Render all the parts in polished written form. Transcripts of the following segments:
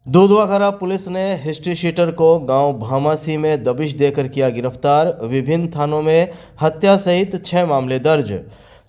दूधवाखरा police ने history sheeter को गांव भामासी में दबिश देकर किया गिरफ्तार। विभिन्न थानों में हत्या सहित 6 मामले दर्ज।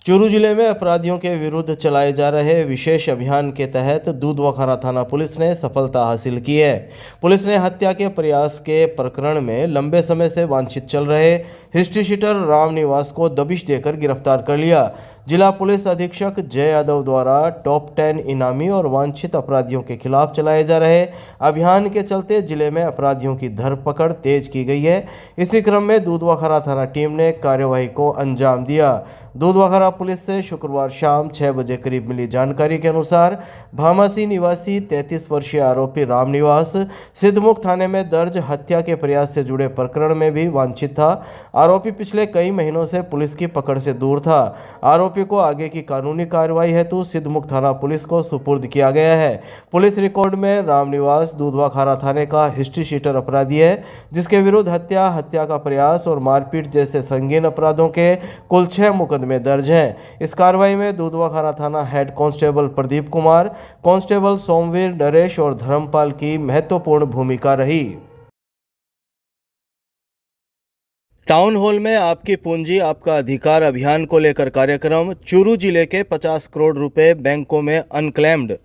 चूरू जिले में अपराधियों के विरुद्ध चलाए जा रहे विशेष अभियान के तहत दूधवाखरा थाना पुलिस ने सफलता हासिल की है। पुलिस ने हत्या के प्रयास के प्रकरण में लंबे समय से वांछित चल रहे हिस्ट्री शीटर राम निवास को दबिश देकर गिरफ्तार कर लिया। जिला पुलिस अधीक्षक जय यादव द्वारा टॉप 10 इनामी और वांछित अपराधियों के खिलाफ चलाए जा रहे अभियान के चलते जिले में अपराधियों की धरपकड़ तेज की गई है। इसी क्रम में दूधवाखरा थाना टीम ने कार्यवाही को अंजाम दिया। दूधवाखरा पुलिस से शुक्रवार शाम 6 बजे करीब मिली जानकारी के अनुसार भामासी निवासी 33 वर्षीय आरोपी राम निवास सिद्धमुख थाने में दर्ज हत्या के प्रयास से जुड़े प्रकरण में भी वांछित था। आरोपी पिछले कई महीनों से पुलिस की पकड़ से दूर था। आरोपी को आगे की कानूनी कार्रवाई हेतु सिद्धमुख थाना पुलिस को सुपुर्द किया गया है। पुलिस रिकॉर्ड में राम निवास दूधवाखरा थाने का हिस्ट्री शीटर अपराधी है, जिसके विरुद्ध हत्या का प्रयास और मारपीट जैसे संगीन अपराधों के कुल 6 मुकदमे दर्ज हैं। इस कार्रवाई में दूधवाखरा थाना head constable Pradeep Kumar, constable Somvir, Naresh और धर्मपाल की महत्वपूर्ण भूमिका रही। टाउन हॉल में आपकी पूंजी आपका अधिकार अभियान को लेकर कार्यक्रम। चूरू जिले के 50 करोड़ रुपए बैंकों में अनक्लेम्ड।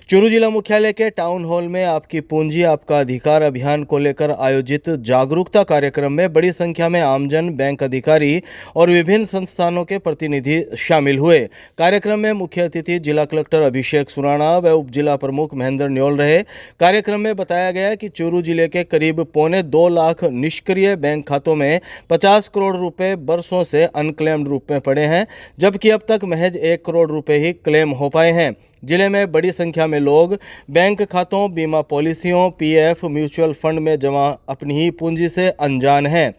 चूरू जिला मुख्यालय के टाउन हॉल में आपकी पूंजी आपका अधिकार अभियान को लेकर आयोजित जागरूकता कार्यक्रम में बड़ी संख्या में आमजन, बैंक अधिकारी और विभिन्न संस्थानों के प्रतिनिधि शामिल हुए। कार्यक्रम में मुख्य अतिथि जिला कलेक्टर अभिषेक सुराणा व उप जिला प्रमुख महेंद्र न्योल रहे। कार्यक्रम में बताया गया कि चूरू जिले के करीब 2.25 लाख निष्क्रिय बैंक खातों में 50 करोड़ रुपए बरसों से अनक्लेम्ड रूप में पड़े हैं, जबकि अब तक महज 1 करोड़ रुपए ही क्लेम हो पाए हैं। जिले में बड़ी संख्या में लोग बैंक खातों, बीमा पॉलिसियों, पीएफ, म्यूचुअल फंड में जमा अपनी ही पूंजी से अनजान हैं।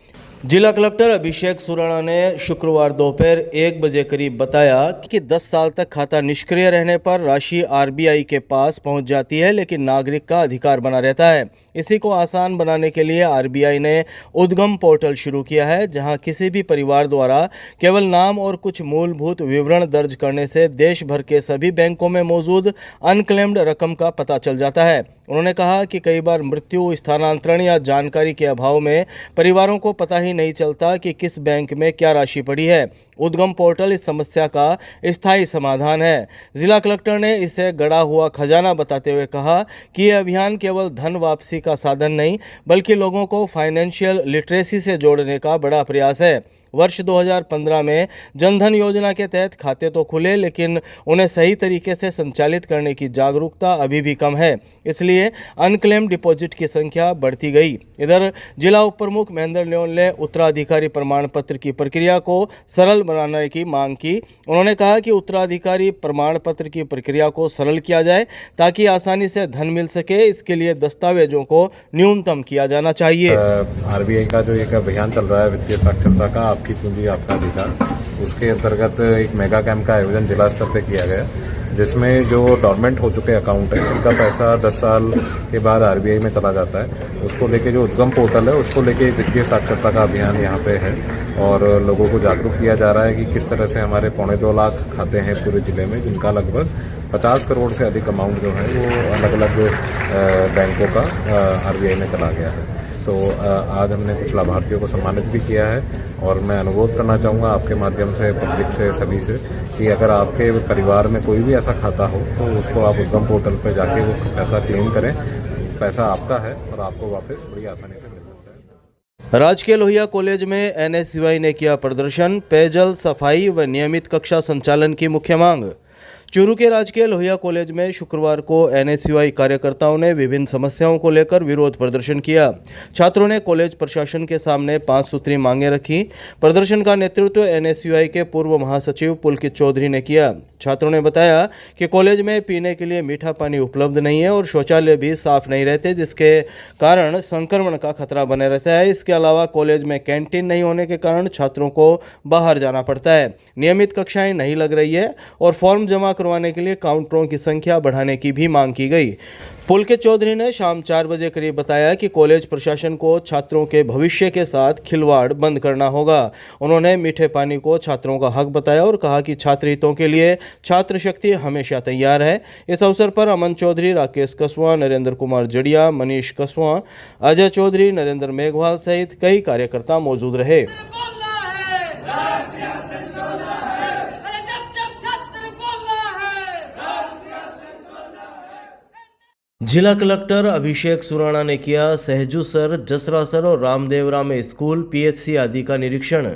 जिला कलेक्टर अभिषेक सुराणा ने शुक्रवार दोपहर 1 बजे करीब बताया कि 10 साल तक खाता निष्क्रिय रहने पर राशि आरबीआई के पास पहुंच जाती है, लेकिन नागरिक का अधिकार बना रहता है। इसी को आसान बनाने के लिए आरबीआई ने उद्गम पोर्टल शुरू किया है, जहां किसी भी परिवार द्वारा केवल नाम और कुछ मूलभूत विवरण दर्ज करने से देश भर के सभी बैंकों में मौजूद अनक्लेम्ड रकम का पता चल जाता है। उन्होंने कहा कि कई बार मृत्यु, स्थानांतरण या जानकारी के अभाव में परिवारों को पता ही नहीं चलता कि किस बैंक में क्या राशि पड़ी है। उद्गम पोर्टल इस समस्या का स्थायी समाधान है। जिला कलेक्टर ने इसे गड़ा हुआ खजाना बताते हुए कहा कि यह अभियान केवल धन वापसी का साधन नहीं, बल्कि लोगों को फाइनेंशियल लिटरेसी से जोड़ने का बड़ा प्रयास है। वर्ष 2015 में जनधन योजना के तहत खाते तो खुले, लेकिन उन्हें सही तरीके से संचालित करने की जागरूकता अभी भी कम है, इसलिए अनक्लेम डिपॉजिट की संख्या बढ़ती गई। इधर जिला उप प्रमुख महेंद्र न्योल ने उत्तराधिकारी प्रमाण पत्र की प्रक्रिया को सरल बनाने की मांग की। उन्होंने कहा कि उत्तराधिकारी प्रमाण पत्र की प्रक्रिया को सरल किया जाए ताकि आसानी से धन मिल सके। इसके लिए दस्तावेजों को न्यूनतम किया जाना चाहिए। आरबीआई का जो एक अभियान चल रहा है वित्तीय साक्षरता का, आपकी पूंजी आपका अधिकार, उसके अंतर्गत एक मेगा कैंप का आयोजन जिला स्तर पे किया गया, जिसमें जो डॉर्मेंट हो चुके अकाउंट है उनका पैसा 10 साल के बाद आरबीआई में चला जाता है। उसको लेके जो उद्गम पोर्टल है उसको लेके वित्तीय साक्षरता का अभियान यहाँ पे है और लोगों को जागरूक किया जा रहा है कि किस तरह से हमारे 2.25 लाख खाते हैं पूरे जिले में, जिनका लगभग 50 करोड़ से अधिक अमाउंट जो है वो अलग अलग बैंकों का आरबीआई में चला गया है। तो आज हमने कुछ लाभार्थियों को सम्मानित भी किया है और मैं अनुरोध करना चाहूँगा आपके माध्यम से, पब्लिक से, सभी से कि अगर आपके परिवार में कोई भी ऐसा खाता हो तो उसको आप उद्गम पोर्टल पर जाके वो पैसा क्लेम करें। पैसा आपका है और आपको वापस बड़ी आसानी से मिल सकता है। राजकीय लोहिया कॉलेज में एनएसयूआई ने किया प्रदर्शन। पेयजल, सफाई व नियमित कक्षा संचालन की मुख्य मांग। चूरू के राजकीय लोहिया कॉलेज में शुक्रवार को एनएसयूआई कार्यकर्ताओं ने विभिन्न समस्याओं को लेकर विरोध प्रदर्शन किया। छात्रों ने कॉलेज प्रशासन के सामने 5 सूत्री मांगें रखी। प्रदर्शन का नेतृत्व एनएसयूआई के पूर्व महासचिव पुलकित चौधरी ने किया। छात्रों ने बताया कि कॉलेज में पीने के लिए मीठा पानी उपलब्ध नहीं है और शौचालय भी साफ नहीं रहते, जिसके कारण संक्रमण का खतरा बने रहता है। इसके अलावा कॉलेज में कैंटीन नहीं होने के कारण छात्रों को बाहर जाना पड़ता है। नियमित कक्षाएं नहीं लग रही है और फॉर्म जमा करवाने के लिए काउंटरों की संख्या बढ़ाने की भी मांग की गई। पुलकित चौधरी ने शाम 4 बजे करीब बताया कि कॉलेज प्रशासन को छात्रों के भविष्य के साथ खिलवाड़ बंद करना होगा। उन्होंने मीठे पानी को छात्रों का हक बताया और कहा कि छात्र हितों के लिए छात्र शक्ति हमेशा तैयार है। इस अवसर पर अमन चौधरी, राकेश कसवा, नरेंद्र कुमार जड़िया, मनीष कसवा, अजय चौधरी, नरेंद्र मेघवाल सहित कई कार्यकर्ता मौजूद रहे। जिला कलेक्टर अभिषेक सुराणा ने किया सहजू सर, जसरा सर और रामदेवरा में स्कूल, पीएचसी आदि का निरीक्षण।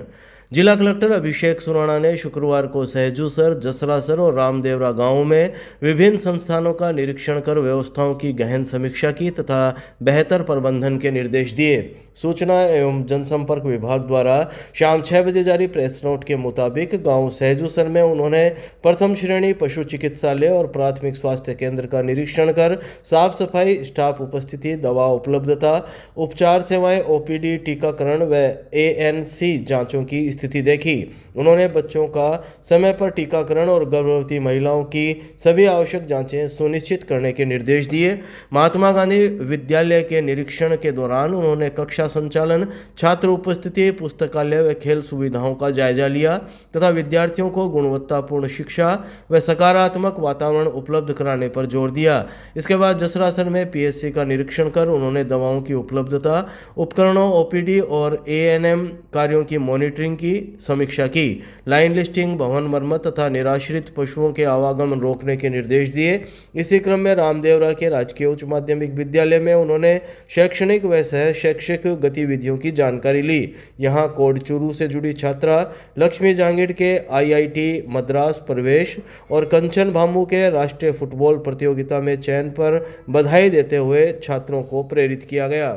जिला कलेक्टर अभिषेक सुराणा ने शुक्रवार को सहजू सर, जसरा सर और रामदेवरा गांवों में विभिन्न संस्थानों का निरीक्षण कर व्यवस्थाओं की गहन समीक्षा की तथा बेहतर प्रबंधन के निर्देश दिए। सूचना एवं जनसंपर्क विभाग द्वारा शाम 6 बजे जारी प्रेस नोट के मुताबिक गांव सहजूसर में उन्होंने प्रथम श्रेणी पशु चिकित्सालय और प्राथमिक स्वास्थ्य केंद्र का निरीक्षण कर साफ सफाई, स्टाफ उपस्थिति, दवा उपलब्धता, उपचार सेवाएं, ओपीडी, टीकाकरण व एएनसी जांचों की स्थिति देखी। उन्होंने बच्चों का समय पर टीकाकरण और गर्भवती महिलाओं की सभी आवश्यक जांचें सुनिश्चित करने के निर्देश दिए। महात्मा गांधी विद्यालय के निरीक्षण के दौरान उन्होंने कक्षा संचालन, छात्र उपस्थिति, पुस्तकालय व खेल सुविधाओं का जायजा लिया तथा विद्यार्थियों को गुणवत्तापूर्ण शिक्षा व सकारात्मक वातावरण उपलब्ध कराने पर जोर दिया। इसके बाद जसरासर में पीएचसी का निरीक्षण कर उन्होंने दवाओं की उपलब्धता, उपकरणों, ओपीडी और एएनएम कार्यों की मॉनिटरिंग की समीक्षा की। लाइन लिस्टिंग, भवन मरम्मत तथा निराश्रित पशुओं के आवागमन रोकने के निर्देश दिए। इसी क्रम में रामदेवरा के राजकीय उच्च माध्यमिक विद्यालय में उन्होंने शैक्षणिक व सह शैक्षिक गतिविधियों की जानकारी ली। यहां कोड चूरू से जुड़ी छात्रा लक्ष्मी जांगीड़ के आईआईटी मद्रास प्रवेश और कंचन भामू के राष्ट्रीय फुटबॉल प्रतियोगिता में चयन पर बधाई देते हुए छात्रों को प्रेरित किया गया।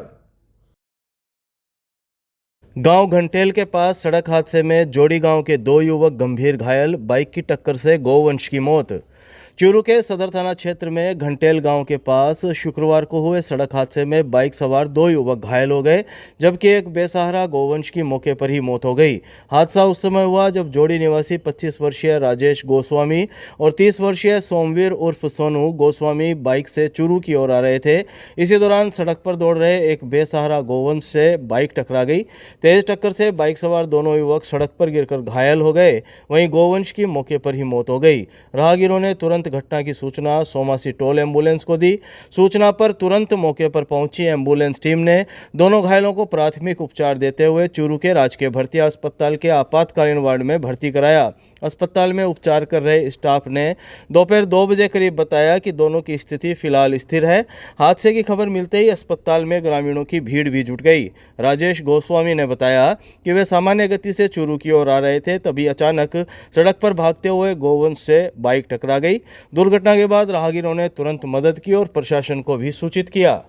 गांव घंटेल के पास सड़क हादसे में जोड़ी गांव के 2 युवक गंभीर घायल, बाइक की टक्कर से गौवंश की मौत। चूरू के सदर थाना क्षेत्र में घंटेल गांव के पास शुक्रवार को हुए सड़क हादसे में बाइक सवार 2 युवक घायल हो गए, जबकि एक बेसहारा गौवंश की मौके पर ही मौत हो गई। हादसा उस समय हुआ जब जोड़ी निवासी 25 वर्षीय राजेश गोस्वामी और 30 वर्षीय सोमवीर उर्फ सोनू गोस्वामी बाइक से चूरू की ओर आ रहे थे। इसी दौरान सड़क पर दौड़ रहे एक बेसहारा गौवंश से बाइक टकरा गई। तेज टक्कर से बाइक सवार दोनों युवक सड़क पर गिरकर घायल हो गए। वहीं गौवंश की मौके पर ही मौत हो गई। राहगीरों ने तुरंत घटना की सूचना सोमासी टोल एम्बुलेंस को दी। सूचना पर तुरंत मौके पर पहुंची एम्बुलेंस टीम ने दोनों घायलों को प्राथमिक उपचार देते हुए चूरू के राजकीय भर्ती अस्पताल के आपातकालीन वार्ड में भर्ती कराया। अस्पताल में उपचार कर रहे स्टाफ ने दोपहर 2 बजे करीब बताया कि दोनों की स्थिति फिलहाल स्थिर है। हादसे की खबर मिलते ही अस्पताल में ग्रामीणों की भीड़ भी जुट गई। राजेश गोस्वामी ने बताया कि वे सामान्य गति से चूरू की ओर आ रहे थे, तभी अचानक सड़क पर भागते हुए गौवंश से बाइक टकरा गई। दुर्घटना के बाद राहगीरों ने तुरंत मदद की और प्रशासन को भी सूचित किया।